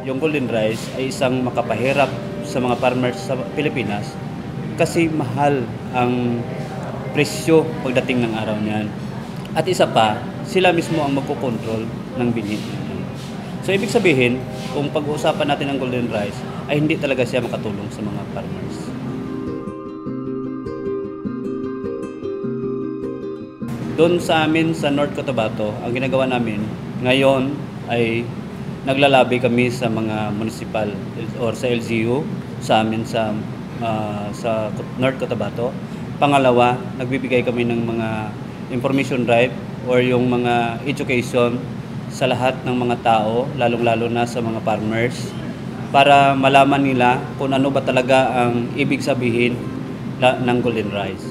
yung golden rice ay isang makapahirap sa mga farmers sa Pilipinas kasi mahal ang presyo pagdating ng araw niyan. At isa pa, sila mismo ang magkokontrol ng binhi. So ibig sabihin, kung pag-uusapan natin ang golden rice, ay hindi talaga siya makatulong sa mga farmers. Doon sa amin sa North Cotabato, ang ginagawa namin ngayon ay naglalabi kami sa mga municipal or sa LGU sa amin sa North Cotabato. Pangalawa, nagbibigay kami ng mga information drive or yung mga education sa lahat ng mga tao, lalong-lalo na sa mga farmers, para malaman nila kung ano ba talaga ang ibig sabihin ng golden rice.